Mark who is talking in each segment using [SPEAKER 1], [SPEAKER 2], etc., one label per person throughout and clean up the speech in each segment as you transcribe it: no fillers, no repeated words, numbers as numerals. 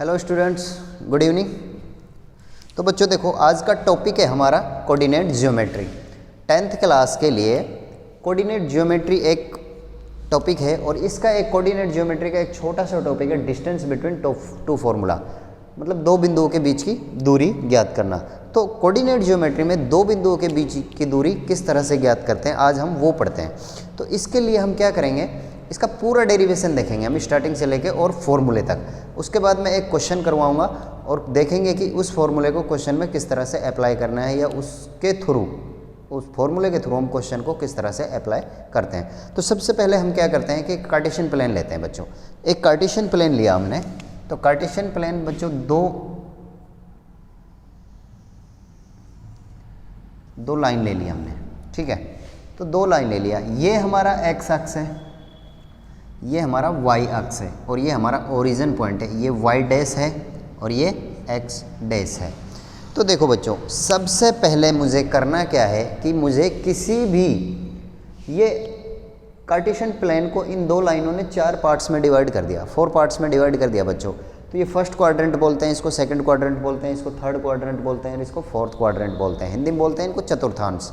[SPEAKER 1] Hello students, good evening. तो बच्चों देखो, आज का टॉपिक है हमारा कोऑर्डिनेट ज्योमेट्री। 10th क्लास के लिए कोऑर्डिनेट ज्योमेट्री एक टॉपिक है और इसका एक कोऑर्डिनेट ज्योमेट्री का एक छोटा सा टॉपिक है डिस्टेंस बिटवीन टू फार्मूला, मतलब दो बिंदुओं के बीच की दूरी ज्ञात करना। तो कोऑर्डिनेट ज्योमेट्री में दो बिंदुओं के बीच की दूरी किस तरह से ज्ञात करते हैं, आज हम वो पढ़ते हैं। तो इसके लिए हम क्या करेंगे, इसका पूरा डेरिवेशन देखेंगे हम स्टार्टिंग से लेके और फॉर्मूले तक। उसके बाद मैं एक क्वेश्चन करवाऊंगा और देखेंगे कि उस फॉर्मूले को क्वेश्चन में किस तरह से अप्लाई करना है या उसके थ्रू, उस फॉर्मूले के थ्रू हम क्वेश्चन को किस तरह से अप्लाई करते हैं। तो सबसे पहले हम क्या करते हैं कि कार्टेशियन प्लेन लेते हैं बच्चों। एक कार्टेशियन प्लेन लिया हमने, तो कार्टेशियन प्लेन बच्चों दो लाइन ले लिया हमने, ठीक है। तो दो लाइन ले लिया, ये हमारा एक्स अक्ष है, ये हमारा वाई अक्ष है और ये हमारा ओरिजिन पॉइंट है। ये वाई डैश है और ये एक्स डैश है। तो देखो बच्चों, सबसे पहले मुझे करना क्या है कि मुझे किसी भी ये कार्टेशियन प्लेन को इन दो लाइनों ने 4 पार्ट्स में डिवाइड कर दिया, 4 पार्ट्स में डिवाइड कर दिया बच्चों। तो ये फर्स्ट क्वाड्रेंट बोलते हैं, इसको सेकंड क्वाड्रेंट बोलते हैं, इसको थर्ड क्वाड्रेंट बोलते हैं और इसको फोर्थ क्वाड्रेंट बोलते हैं। हिंदी में बोलते हैं इनको चतुर्थांश।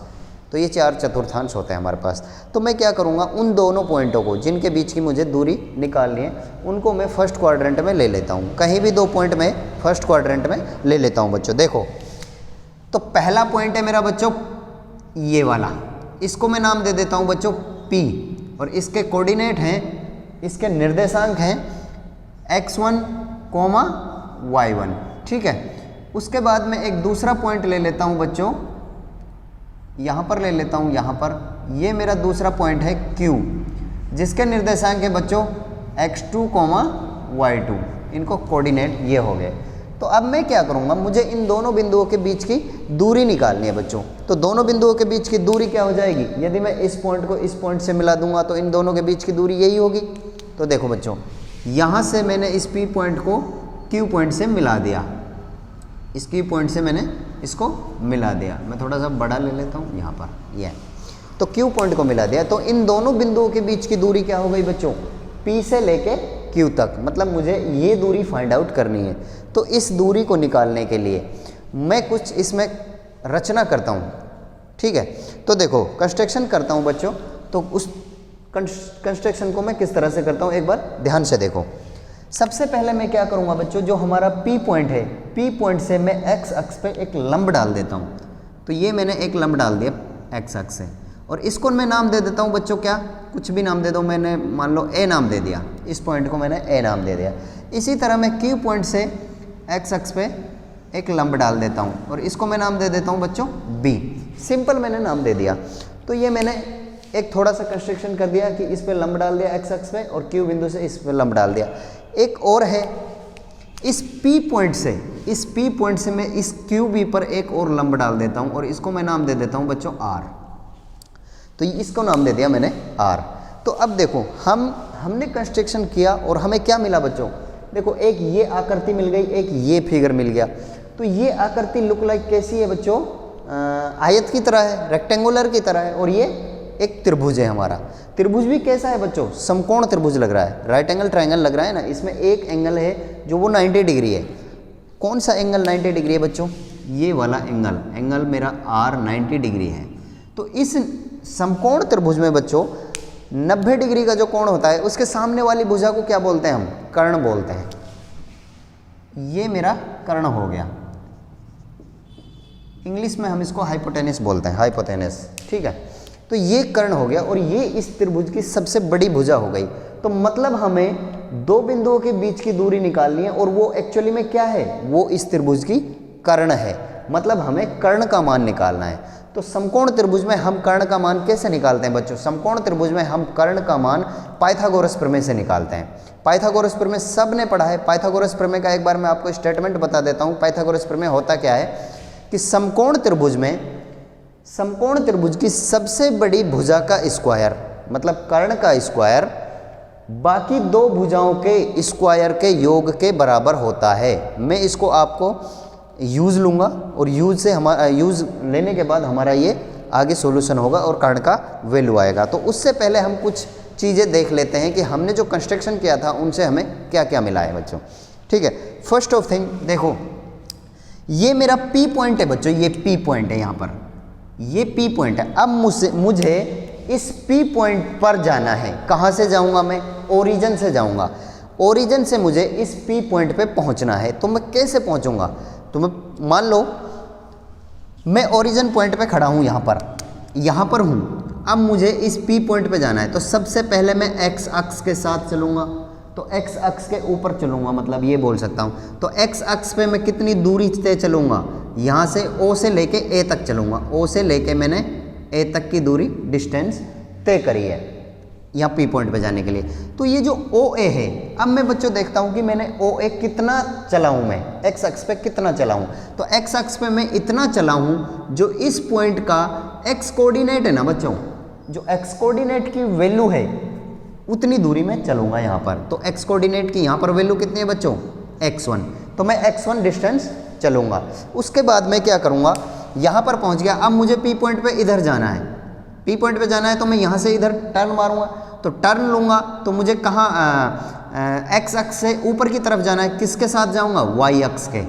[SPEAKER 1] तो ये 4 चतुर्थांश होते हैं हमारे पास। तो मैं क्या करूँगा, उन दोनों पॉइंटों को जिनके बीच की मुझे दूरी निकालनी है उनको मैं फर्स्ट क्वाड्रेंट में ले लेता हूँ। कहीं भी 2 पॉइंट में फर्स्ट क्वाड्रेंट में ले लेता हूँ बच्चों। देखो, तो पहला पॉइंट है मेरा बच्चों ये वाला, इसको मैं नाम दे देता हूँ बच्चों P, और इसके कोऑर्डिनेट हैं, इसके निर्देशांक हैं x1, y1, ठीक है। उसके बाद में एक दूसरा पॉइंट ले लेता हूँ बच्चों, यहाँ पर ले लेता हूँ, यहाँ पर ये मेरा दूसरा पॉइंट है Q, जिसके निर्देशांक है बच्चों x2, y2। इनको कोऑर्डिनेट ये हो गए। तो अब मैं क्या करूँगा, मुझे इन दोनों बिंदुओं के बीच की दूरी निकालनी है बच्चों। तो दोनों बिंदुओं के बीच की दूरी क्या हो जाएगी, यदि मैं इस पॉइंट को इस पॉइंट से मिला दूंगा तो इन दोनों के बीच की दूरी यही होगी। तो देखो बच्चों, यहाँ से मैंने इस P पॉइंट को Q पॉइंट से मिला दिया, इस Q पॉइंट से मैंने इसको मिला दिया। मैं थोड़ा सा बड़ा ले लेता हूँ यहाँ पर, ये तो Q पॉइंट को मिला दिया। तो इन दोनों बिंदुओं के बीच की दूरी क्या हो गई बच्चों, P से लेके Q तक, मतलब मुझे ये दूरी फाइंड आउट करनी है। तो इस दूरी को निकालने के लिए मैं कुछ इसमें रचना करता हूँ, ठीक है। तो देखो, कंस्ट्रक्शन करता हूँ बच्चों। तो उस कंस्ट्रक्शन को मैं किस तरह से करता हूँ, एक बार ध्यान से देखो। सबसे पहले मैं क्या करूँगा बच्चों, जो हमारा P पॉइंट है, P पॉइंट से मैं x अक्ष पे एक लंब डाल देता हूँ। तो ये मैंने एक लंब डाल दिया x अक्ष से, और इसको मैं नाम दे देता हूँ बच्चों, क्या कुछ भी नाम दे दो। मैंने मान लो A नाम दे दिया, इस पॉइंट को मैंने A नाम दे दिया। इसी तरह मैं Q पॉइंट से x अक्ष पे एक लंब डाल देता हूँ और इसको मैं नाम दे देता हूँ बच्चों B। सिंपल मैंने नाम दे दिया। तो ये मैंने एक थोड़ा सा कंस्ट्रक्शन कर दिया कि इस पे लंब डाल दिया x अक्ष पे और Q बिंदु से इस पे लंब डाल दिया। एक और है, इस P पॉइंट से मैं इस QB पर एक और लंब डाल देता हूँ और इसको मैं नाम दे देता हूँ बच्चों R। तो इसको नाम दे दिया मैंने R। तो अब देखो, हमने कंस्ट्रक्शन किया और हमें क्या मिला बच्चों, देखो एक ये आकृति मिल गई, एक ये फिगर मिल गया। तो ये आकृति लुक लाइक कैसी है बच्चों, आयत की तरह है, रेक्टेंगुलर की तरह है, और ये एक त्रिभुज है हमारा। त्रिभुज भी कैसा है बच्चों, समकोण त्रिभुज लग रहा है, राइट एंगल ट्रायंगल लग रहा है ना। इसमें एक एंगल है जो वो 90 डिग्री है। कौन सा एंगल 90 डिग्री है बच्चों, ये वाला एंगल मेरा R 90 डिग्री है। तो इस समकोण त्रिभुज में बच्चों 90 डिग्री का जो कोण होता है, उसके सामने वाली भुजा को क्या बोलते हैं हम, कर्ण बोलते हैं। ये मेरा कर्ण हो गया, इंग्लिश में हम इसको हाइपोटेनस बोलते हैं, हाइपोटेनस, ठीक है। तो ये कर्ण हो गया और ये इस त्रिभुज की सबसे बड़ी भुजा हो गई। तो मतलब हमें दो बिंदुओं के बीच की दूरी निकालनी है और वो एक्चुअली में क्या है, वो इस त्रिभुज की कर्ण है। मतलब हमें कर्ण का मान निकालना है। तो समकोण त्रिभुज में हम कर्ण का मान कैसे निकालते हैं बच्चों, समकोण त्रिभुज में हम कर्ण का मान पाइथागोरस प्रमेय से निकालते हैं। पाइथागोरस प्रमेय सब ने पढ़ा है। पाइथागोरस प्रमेय का एक बार मैं आपको स्टेटमेंट बता देता हूँ। पाइथागोरस प्रमेय होता क्या है कि समकोण त्रिभुज की सबसे बड़ी भुजा का स्क्वायर, मतलब कर्ण का स्क्वायर, बाकी दो भुजाओं के स्क्वायर के योग के बराबर होता है। मैं इसको आपको यूज़ लूँगा और यूज़ लेने के बाद हमारा ये आगे सॉल्यूशन होगा और कर्ण का वैल्यू आएगा। तो उससे पहले हम कुछ चीज़ें देख लेते हैं कि हमने जो कंस्ट्रक्शन किया था उनसे हमें क्या क्या मिला है बच्चों। ठीक है। फर्स्ट ऑफ थिंग देखो, ये मेरा P पॉइंट है बच्चों, ये P पॉइंट है यहाँ पर, ये P पॉइंट है। अब मुझे इस P पॉइंट पर जाना है। कहाँ से जाऊँगा मैं? ओरिजिन से जाऊँगा। ओरिजिन से मुझे इस P पॉइंट पे पहुँचना है। तो मैं कैसे पहुँचूँगा? तो मैं मान लो मैं ओरिजिन पॉइंट पे खड़ा हूँ, यहाँ पर हूँ। अब मुझे इस P पॉइंट पे जाना है, तो सबसे पहले मैं x अक्ष के साथ चलूँगा। तो x अक्ष के ऊपर चलूँगा, मतलब ये बोल सकता हूँ। तो x अक्ष पे मैं कितनी दूरी तय चलूँगा? यहाँ से O से लेके A तक चलूँगा। O से लेके मैंने A तक की दूरी डिस्टेंस तय करी है यहाँ P पॉइंट पे जाने के लिए। तो ये जो OA है, अब मैं बच्चों देखता हूँ कि मैंने OA कितना चला हूँ, मैं x अक्ष पे कितना चला हूँ। तो x अक्ष पे मैं इतना चला हूँ जो इस पॉइंट का x कोऑर्डिनेट है ना बच्चों, जो x कोऑर्डिनेट की वैल्यू है उतनी दूरी में चलूँगा यहाँ पर। तो x कोऑर्डिनेट की यहाँ पर वैल्यू कितनी है बच्चों? x1। तो मैं x1 डिस्टेंस चलूँगा। उसके बाद मैं क्या करूँगा, यहाँ पर पहुँच गया। अब मुझे P पॉइंट पे इधर जाना है, P पॉइंट पे जाना है, तो मैं यहाँ से इधर टर्न मारूँगा। तो टर्न लूँगा तो मुझे कहाँ x अक्ष से ऊपर की तरफ जाना है। किसके साथ जाऊँगा? y अक्ष के।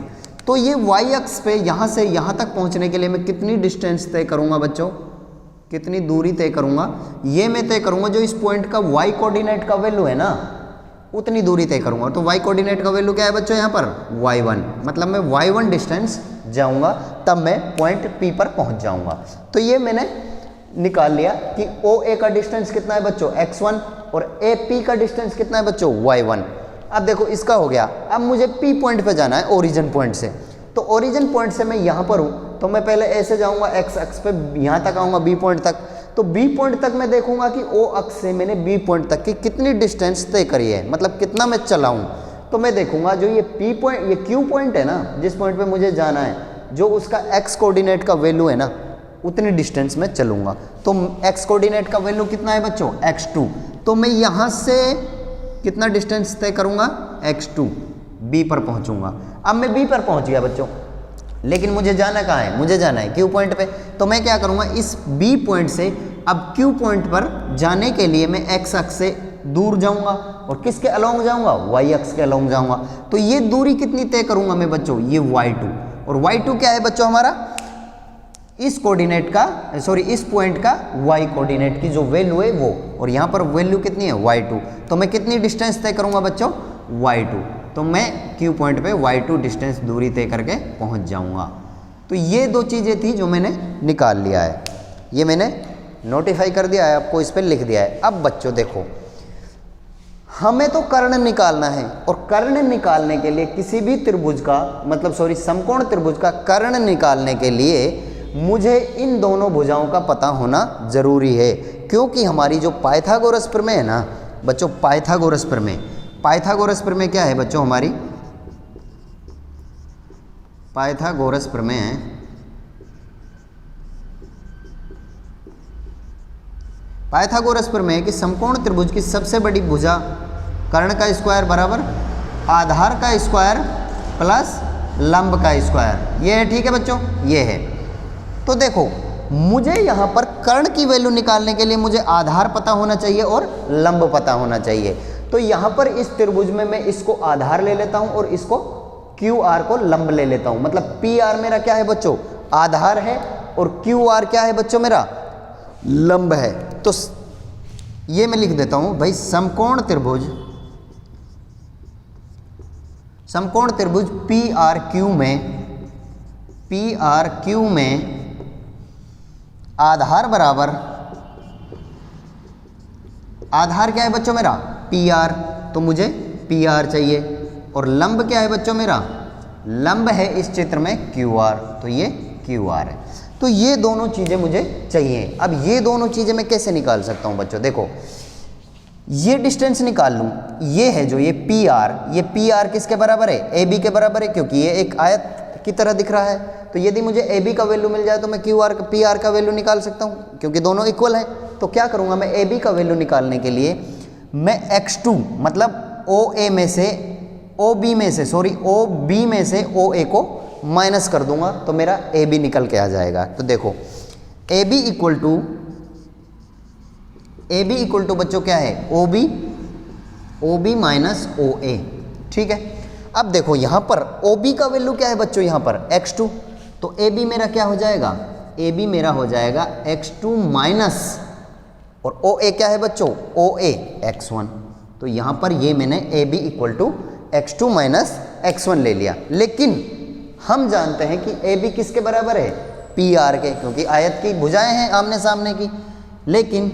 [SPEAKER 1] तो ये y अक्ष पे यहाँ से यहाँ तक पहुँचने के लिए मैं कितनी डिस्टेंस तय करूँगा बच्चों? कितनी दूरी तय करूँगा? ये मैं तय करूँगा जो इस पॉइंट का y कोऑर्डिनेट का वैल्यू है ना, उतनी दूरी तय करूँगा। तो y कोऑर्डिनेट का वैल्यू क्या है बच्चों यहाँ पर? y1। मतलब मैं y1 डिस्टेंस जाऊँगा, तब मैं पॉइंट P पर पहुँच जाऊँगा। तो ये मैंने निकाल लिया कि OA का डिस्टेंस कितना है बच्चों? x1, और AP का डिस्टेंस कितना है बच्चों? y1। अब देखो इसका हो गया। अब मुझे P पॉइंट पे जाना है ओरिजिन पॉइंट से। तो ओरिजिन पॉइंट से मैं यहाँ पर हूँ, तो मैं पहले ऐसे जाऊँगा x अक्ष पे, यहाँ तक आऊँगा B पॉइंट तक। तो B पॉइंट तक मैं देखूँगा कि O अक्ष से मैंने B पॉइंट तक की कितनी डिस्टेंस तय करी है, मतलब कितना मैं चला हूँ। तो मैं देखूँगा जो ये P पॉइंट, ये Q पॉइंट है ना, जिस पॉइंट पे मुझे जाना है, जो उसका x कोऑर्डिनेट का वैल्यू है ना, उतनी डिस्टेंस में चलूँगा। तो x कोऑर्डिनेट का वैल्यू कितना है बच्चों? x2। तो मैं यहाँ से कितना डिस्टेंस तय करूँगा? x2, B पर पहुँचूँगा। अब मैं B पर पहुँच गया बच्चों, लेकिन मुझे जाना कहाँ है? मुझे जाना है Q पॉइंट पे। तो मैं क्या करूँगा, इस B पॉइंट से अब Q पॉइंट पर जाने के लिए मैं x अक्ष से दूर जाऊँगा, और किसके अलोंग जाऊँगा? y अक्ष के अलोंग जाऊँगा। तो ये दूरी कितनी तय करूँगा मैं बच्चों? ये y2। और y2 क्या है बच्चों हमारा? इस कोऑर्डिनेट का, सॉरी इस पॉइंट का y कोऑर्डिनेट की जो वैल्यू है वो, और यहाँ पर वैल्यू कितनी है? y2। तो मैं कितनी डिस्टेंस तय करूँगा बच्चों? y2। तो मैं Q पॉइंट पे y2 डिस्टेंस दूरी तय करके पहुँच जाऊँगा। तो ये दो चीज़ें थी जो मैंने निकाल लिया है, ये मैंने नोटिफाई कर दिया है, आपको इस पर लिख दिया है। अब बच्चों देखो, हमें तो कर्ण निकालना है, और कर्ण निकालने के लिए किसी भी त्रिभुज का, मतलब सॉरी समकोण त्रिभुज का कर्ण निकालने के लिए मुझे इन दोनों भुजाओं का पता होना जरूरी है। क्योंकि हमारी जो पाइथागोरस प्रमेय है ना बच्चों, पाइथागोरस प्रमेय क्या है बच्चों? हमारी पाइथागोरस प्रमेय है, पाइथागोरस प्रमेय कि समकोण त्रिभुज की सबसे बड़ी भुजा कर्ण का स्क्वायर बराबर आधार का स्क्वायर प्लस लंब का स्क्वायर, ये है। ठीक है बच्चों, ये है। तो देखो मुझे यहाँ पर कर्ण की वैल्यू निकालने के लिए मुझे आधार पता होना चाहिए और लंब पता होना चाहिए। तो यहाँ पर इस त्रिभुज में मैं इसको आधार ले लेता हूँ और इसको QR को लंब ले लेता हूँ। मतलब PR मेरा क्या है बच्चों? आधार है, और QR क्या है बच्चों? मेरा लंब है। तो ये मैं लिख देता हूँ भाई, समकोण त्रिभुज PRQ में आधार बराबर, आधार क्या है बच्चों मेरा? PR। तो मुझे PR चाहिए। और लंब क्या है बच्चों मेरा? लंब है इस चित्र में QR। तो ये QR है। तो ये दोनों चीज़ें मुझे चाहिए। अब ये दोनों चीज़ें मैं कैसे निकाल सकता हूँ बच्चों? देखो, ये डिस्टेंस निकाल लूँ, ये है जो ये PR किसके बराबर है? AB के बराबर है, क्योंकि ये एक आयत की तरह दिख रहा है। तो यदि मुझे AB का वैल्यू मिल जाए तो मैं PR का वैल्यू निकाल सकता हूँ, क्योंकि दोनों इक्वल है। तो क्या करूँगा मैं? AB का वैल्यू निकालने के लिए मैं x2 मतलब OB में से OA को माइनस कर दूंगा, तो मेरा AB निकल के आ जाएगा। तो देखो AB इक्वल टू बच्चों क्या है? OB minus OA। ठीक है। अब देखो यहाँ पर OB का वैल्यू क्या है बच्चों, यहाँ पर x2, तो AB मेरा क्या हो जाएगा, AB मेरा हो जाएगा x2 माइनस, और OA क्या है बच्चों, OA x1। तो यहाँ पर ये मैंने AB equal to x2 minus x1 ले लिया, लेकिन हम जानते हैं कि AB किसके बराबर है, PR के, क्योंकि आयत की भुजाएं हैं आमने सामने की। लेकिन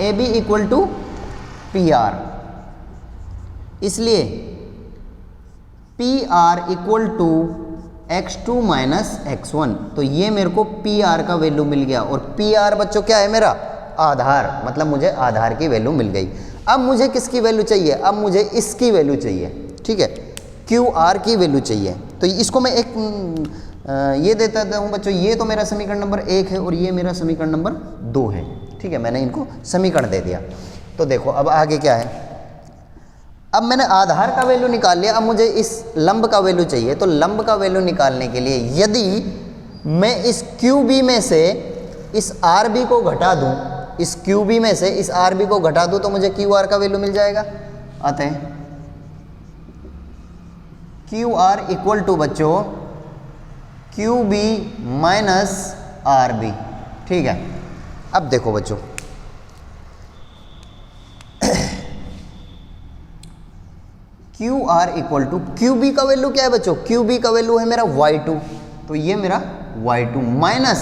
[SPEAKER 1] AB इक्वल टू PR, इसलिए PR equal to x2 minus x1, तो ये मेरे को PR का वैल्यू मिल गया। और PR बच्चों क्या है मेरा, आधार, मतलब मुझे आधार की वैल्यू मिल गई। अब मुझे किसकी वैल्यू चाहिए, अब मुझे इसकी वैल्यू चाहिए, ठीक है, QR की वैल्यू चाहिए। तो इसको मैं एक ये देता हूँ बच्चों, ये तो मेरा समीकरण नंबर 1 है और ये मेरा समीकरण नंबर 2 है, ठीक है, मैंने इनको समीकरण दे दिया। तो देखो अब आगे क्या है, अब मैंने आधार का वैल्यू निकाल लिया, अब मुझे इस लंब का वैल्यू चाहिए। तो लंब का वैल्यू निकालने के लिए यदि मैं इस QB में से इस RB को घटा दूं, इस QB में से इस RB को घटा दूं, तो मुझे QR का वैल्यू मिल जाएगा। आते हैं QR इक्वल टू बच्चों QB माइनस RB, ठीक है। अब देखो बच्चों, QR इक्वल टू QB का वैल्यू क्या है बच्चों, QB का वैल्यू है मेरा y2, तो ये मेरा y2 माइनस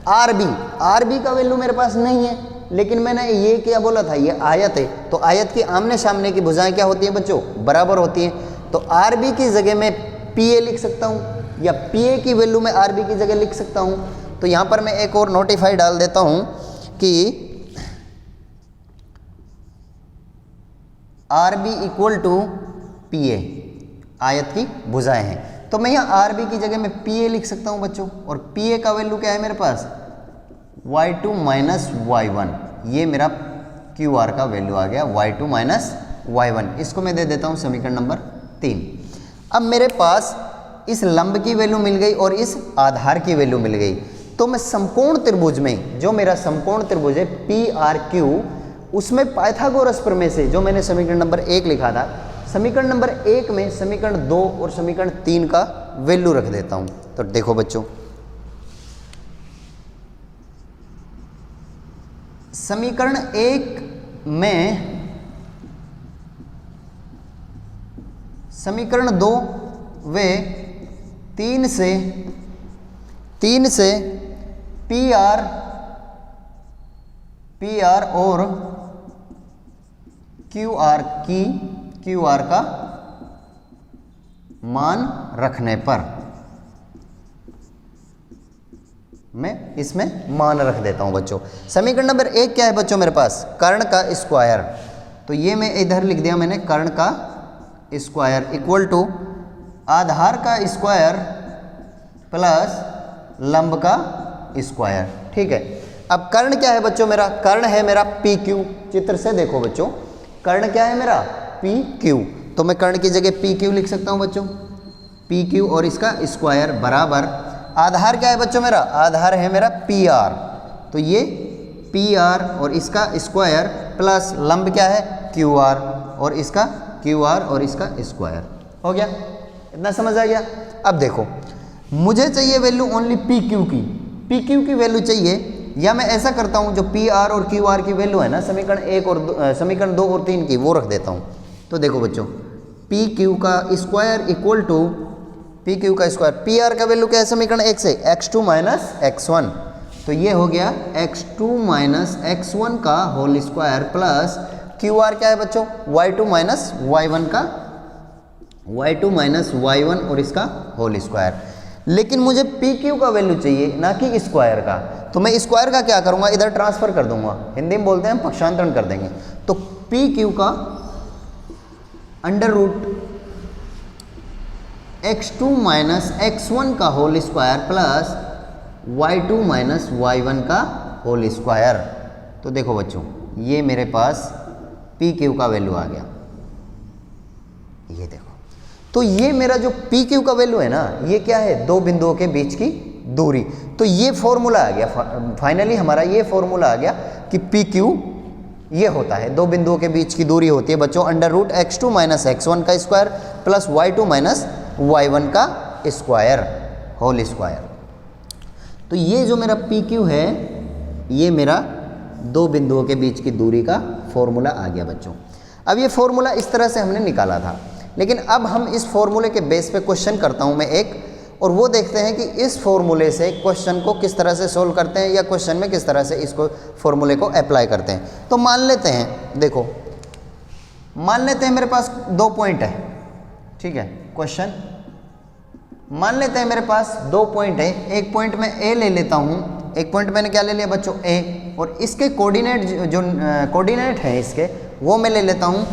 [SPEAKER 1] RB का वैल्यू मेरे पास नहीं है, लेकिन मैंने ये क्या बोला था, ये आयत है, तो आयत की आमने सामने की भुजाएं क्या होती हैं बच्चों, बराबर होती हैं। तो RB की जगह मैं PA लिख सकता हूँ, या PA की वैल्यू मैं RB की जगह लिख सकता हूँ। तो यहाँ पर मैं एक और नोटिफाई डाल देता हूँ कि RB इक्वल टू PA, आयत की भुजाएं हैं, तो मैं यहाँ RB की जगह में PA लिख सकता हूँ बच्चों। और PA का वैल्यू क्या है मेरे पास, y2 माइनस y1, ये मेरा QR का वैल्यू आ गया, y2 माइनस y1। इसको मैं दे देता हूँ समीकरण नंबर 3। अब मेरे पास इस लंब की वैल्यू मिल गई और इस आधार की वैल्यू मिल गई, तो मैं समकोण त्रिभुज में, जो मेरा समकोण त्रिभुज है PRQ, उसमें पाइथागोरस प्रमेय से, जो मैंने समीकरण नंबर 1 लिखा था, समीकरण नंबर 1 में समीकरण 2 और समीकरण 3 का वैल्यू रख देता हूं। तो देखो बच्चों, समीकरण 1 में समीकरण 2 वे 3 से PR और QR का मान रखने पर, मैं इसमें मान रख देता हूं बच्चों। समीकरण नंबर 1 क्या है बच्चों मेरे पास, कर्ण का स्क्वायर, तो ये मैं इधर लिख दिया मैंने, कर्ण का स्क्वायर इक्वल टू आधार का स्क्वायर प्लस लंब का स्क्वायर, ठीक है। अब कर्ण क्या है बच्चों मेरा, कर्ण है मेरा PQ, चित्र से देखो बच्चों, कर्ण क्या है मेरा PQ, तो मैं कर्ण की जगह PQ लिख सकता हूं बच्चों, PQ और इसका स्क्वायर बराबर, आधार क्या है बच्चों मेरा, आधार है मेरा PR, तो ये PR और इसका स्क्वायर प्लस लंब क्या है QR, और इसका QR और इसका स्क्वायर, हो गया, इतना समझ आ गया। अब देखो, मुझे चाहिए वैल्यू ओनली PQ की वैल्यू चाहिए, या मैं ऐसा करता हूं, जो PR और QR की वैल्यू है ना समीकरण 1 और समीकरण 2 और 3 की, वो रख देता हूं। तो देखो बच्चों, PQ का स्क्वायर इक्वल टू PQ का स्क्वायर, PR का वैल्यू क्या है समीकरण 1 से, x2 माइनस x1, तो ये हो गया x2 माइनस x1 का होल स्क्वायर प्लस QR क्या है बच्चों, y2 माइनस y1 और इसका होल स्क्वायर। लेकिन मुझे PQ का वैल्यू चाहिए, ना कि स्क्वायर का, तो मैं स्क्वायर का क्या करूंगा, इधर ट्रांसफर कर दूंगा, हिंदी में बोलते हैं पक्षांतरण कर देंगे। तो PQ का under root x2 minus x1 का whole square plus y2 minus y1 का होल स्क्वायर। तो देखो बच्चों, ये मेरे पास PQ का वैल्यू आ गया, ये देखो। तो ये मेरा जो PQ का वैल्यू है ना, ये क्या है, दो बिंदुओं के बीच की दूरी। तो ये फॉर्मूला आ गया, फाइनली हमारा ये फॉर्मूला आ गया कि PQ ये होता है, दो बिंदुओं के बीच की दूरी होती है बच्चों under root x2 minus x1 का square plus y2 minus y1 का स्क्वायर होल स्क्वायर। तो ये जो मेरा PQ है ये मेरा दो बिंदुओं के बीच की दूरी का फॉर्मूला आ गया बच्चों। अब ये फॉर्मूला इस तरह से हमने निकाला था, लेकिन अब हम इस फॉर्मूले के बेस पे क्वेश्चन करता हूँ मैं एक, और वो देखते हैं कि इस फॉर्मूले से क्वेश्चन को किस तरह से सोल्व करते हैं या क्वेश्चन में किस तरह से इसको फॉर्मूले को अप्लाई करते हैं। तो मान लेते हैं, देखो मान लेते हैं मेरे पास दो पॉइंट है, ठीक है, क्वेश्चन मान लेते हैं मेरे पास दो पॉइंट है, एक पॉइंट मैं ए ले लेता हूँ, एक पॉइंट मैंने क्या ले लिया बच्चों ए, और इसके कोऑर्डिनेट जो कोऑर्डिनेट है इसके वो मैं ले लेता हूँ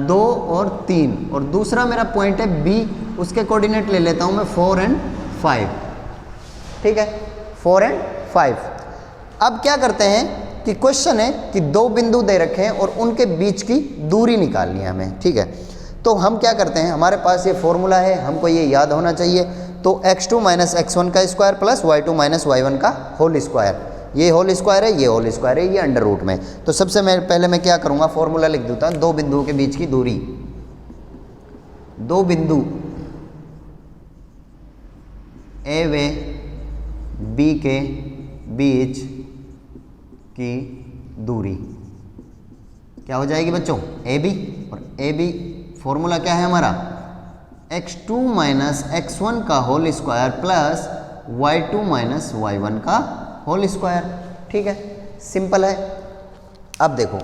[SPEAKER 1] 2 और 3, और दूसरा मेरा पॉइंट है बी, उसके कोऑर्डिनेट ले लेता हूँ मैं 4 और 5, ठीक है, 4 और 5। अब क्या करते हैं कि क्वेश्चन है कि दो बिंदु दे रखे हैं और उनके बीच की दूरी निकालनी है हमें, ठीक है। तो हम क्या करते हैं, हमारे पास ये फॉर्मूला है, हमको ये याद होना चाहिए। तो x2 माइनस x1 का square plus y2 minus y1 का होल स्क्वायर, ये होल स्क्वायर है, ये होल स्क्वायर है, ये अंडर रूट में। तो सबसे पहले मैं क्या करूँगा, फॉर्मूला लिख देता हूँ, दो बिंदुओं के बीच की दूरी, दो बिंदु ए व बी के बीच की दूरी क्या हो जाएगी बच्चों, ए बी, और ए बी फॉर्मूला क्या है हमारा, x2 माइनस x1 का whole square plus y2 minus y1 का होल स्क्वायर, ठीक है, सिंपल है। अब देखो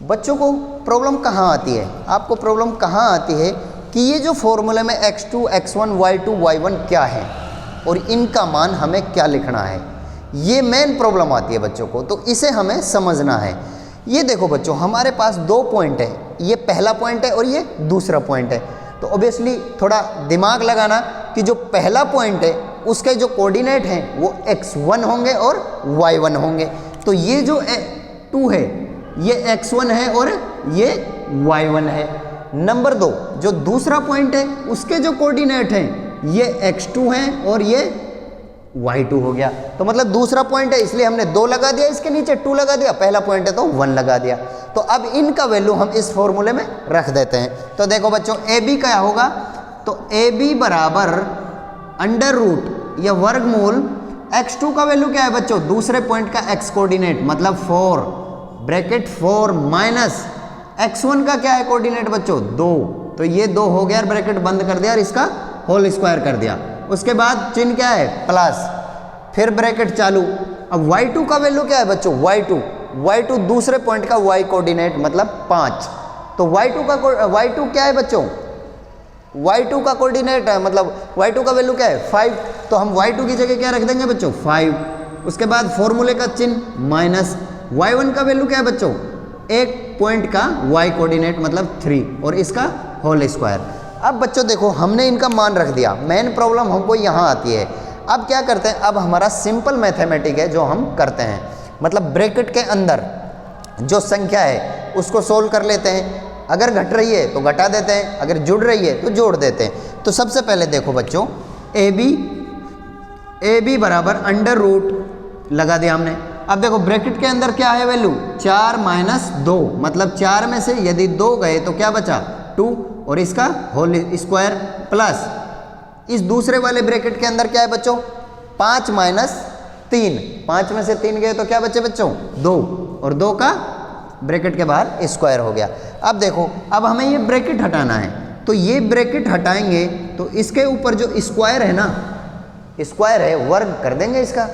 [SPEAKER 1] बच्चों को प्रॉब्लम कहाँ आती है, आपको प्रॉब्लम कहाँ आती है कि ये जो फॉर्मूले में x2 x1 y2 y1 क्या है और इनका मान हमें क्या लिखना है, ये मेन प्रॉब्लम आती है बच्चों को, तो इसे हमें समझना है। ये देखो बच्चों हमारे पास दो पॉइंट है, ये पहला पॉइंट है और ये दूसरा पॉइंट है, तो ऑब्वियसली थोड़ा दिमाग लगाना कि जो पहला पॉइंट है उसके जो कोऑर्डिनेट हैं वो x1 होंगे और y1 होंगे। तो ये जो 2 है ये x1 है और ये y1 है। नंबर 2 जो दूसरा पॉइंट है उसके जो कोऑर्डिनेट हैं ये x2 हैं और ये y2 हो गया। तो मतलब दूसरा पॉइंट है इसलिए हमने 2 लगा दिया, इसके नीचे 2 लगा दिया, पहला पॉइंट है तो 1 लगा दिया। तो अब इनका वैल्यू हम इस फॉर्मूले में रख देते हैं। तो देखो बच्चों ए बी क्या होगा, तो ए बी बराबर अंडर रूट या वर्गमूल x2 का वैल्यू क्या है बच्चों, दूसरे पॉइंट का x कोऑर्डिनेट मतलब 4 ब्रैकेट 4 माइनस x1 का क्या है कोऑर्डिनेट बच्चों 2, तो ये 2 हो गया, ब्रैकेट बंद कर दिया और इसका होल स्क्वायर कर दिया। उसके बाद चिन्ह क्या है प्लस, फिर ब्रैकेट चालू। अब y2 का वैल्यू क्या है बच्चों, y2 दूसरे पॉइंट का y कोऑर्डिनेट मतलब 5, तो y2 क्या है बच्चों, y2 का कोऑर्डिनेट है मतलब y2 का वैल्यू क्या है 5, तो हम y2 की जगह क्या रख देंगे बच्चों 5। उसके बाद फॉर्मूले का चिन्ह माइनस, y1 का वैल्यू क्या है बच्चों, एक पॉइंट का y कोऑर्डिनेट मतलब 3 और इसका होल स्क्वायर। अब बच्चों देखो हमने इनका मान रख दिया, मेन प्रॉब्लम हमको यहाँ आती है। अब क्या करते हैं, अब हमारा सिंपल मैथमेटिक है जो हम करते हैं, मतलब ब्रैकेट के अंदर जो संख्या है उसको सोल्व कर लेते हैं, अगर घट रही है तो घटा देते हैं, अगर जुड़ रही है तो जोड़ देते हैं। तो सबसे पहले देखो बच्चों ए बी बराबर अंडर रूट लगा दिया हमने। अब देखो ब्रैकेट के अंदर क्या है वैल्यू 4 माइनस 2, मतलब 4 में से यदि 2 गए तो क्या बचा 2 और इसका होल स्क्वायर प्लस इस दूसरे वाले ब्रैकेट के अंदर क्या है बच्चों 5 माइनस 3, 5 में से 3 गए तो क्या बचे बच्चों 2 और 2 का ब्रैकेट के बाहर स्क्वायर हो गया। अब देखो अब हमें ये ब्रैकेट हटाना है, तो ये ब्रैकेट हटाएंगे तो इसके ऊपर जो स्क्वायर है ना, स्क्वायर है वर्ग कर देंगे इसका।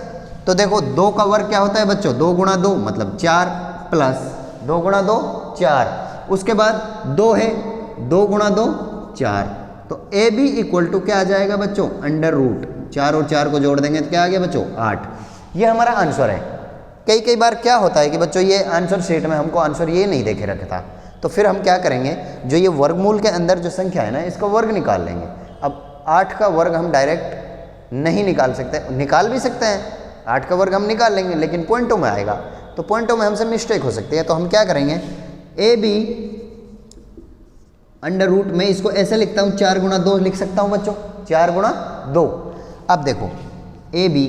[SPEAKER 1] तो देखो 2 का वर्ग क्या होता है बच्चों 2 गुणा 2 मतलब 4 प्लस 2 गुणा 2 4, उसके बाद 2 है 2 गुणा 2 4, तो ए बी इक्वल टू क्या आ जाएगा बच्चों अंडर रूट 4 और 4 को जोड़ देंगे तो क्या आ गया बच्चों 8। ये हमारा आंसर है। कई बार क्या होता है कि बच्चों ये आंसर शीट में हमको आंसर ये नहीं देखे रखता, तो फिर हम क्या करेंगे, जो ये वर्गमूल के अंदर जो संख्या है ना इसका वर्ग निकाल लेंगे। अब 8 का वर्ग हम डायरेक्ट नहीं निकाल सकते, निकाल भी सकते हैं 8 का वर्ग हम निकाल लेंगे, लेकिन पॉइंटों में आएगा तो पॉइंटों में हमसे मिस्टेक हो सकती है। तो हम क्या करेंगे ए बी अंडर रूट में इसको ऐसे लिखता हूँ 4 गुणा 2 लिख सकता हूँ बच्चों 4 गुणा 2। अब देखो ए बी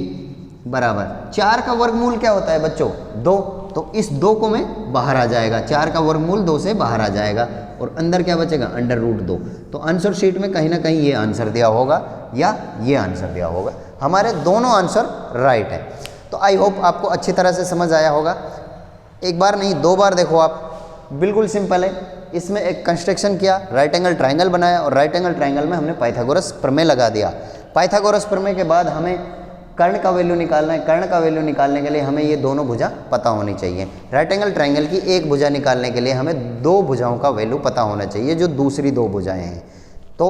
[SPEAKER 1] बराबर 4 का वर्गमूल क्या होता है बच्चों 2, तो इस 2 को में बाहर आ जाएगा, 4 का वर्गमूल 2 से बाहर आ जाएगा और अंदर क्या बचेगा अंडर रूट 2। तो आंसर शीट में कहीं ना कहीं ये आंसर दिया होगा या ये आंसर दिया होगा, हमारे दोनों आंसर राइट है। तो आई होप आपको अच्छी तरह से समझ आया होगा, एक बार नहीं 2 बार देखो आप, बिल्कुल सिंपल है। इसमें एक कंस्ट्रक्शन किया, राइट एंगल ट्राइंगल बनाया और राइट एंगल ट्राइंगल में हमने पाइथागोरस प्रमेय लगा दिया। पाइथागोरस प्रमेय के बाद हमें कर्ण का वैल्यू निकालना है, कर्ण का वैल्यू निकालने के लिए हमें ये दोनों भुजा पता होनी चाहिए। राइट एंगल ट्राइंगल की एक भुजा निकालने के लिए हमें 2 भुजाओं का वैल्यू पता होना चाहिए, जो दूसरी 2 भुजाएं हैं, तो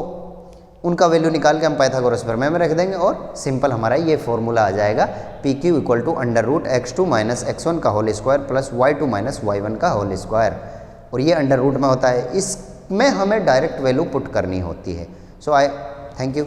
[SPEAKER 1] उनका वैल्यू निकाल के हम पाइथागोरस प्रमेय में रख देंगे और सिंपल हमारा ये फॉर्मूला आ जाएगा PQ equal to under root x2 minus x1 का whole square plus y2 minus y1 का होल स्क्वायर, और ये अंडर रूट में होता है, इसमें हमें डायरेक्ट वैल्यू पुट करनी होती है। सो आई थैंक यू।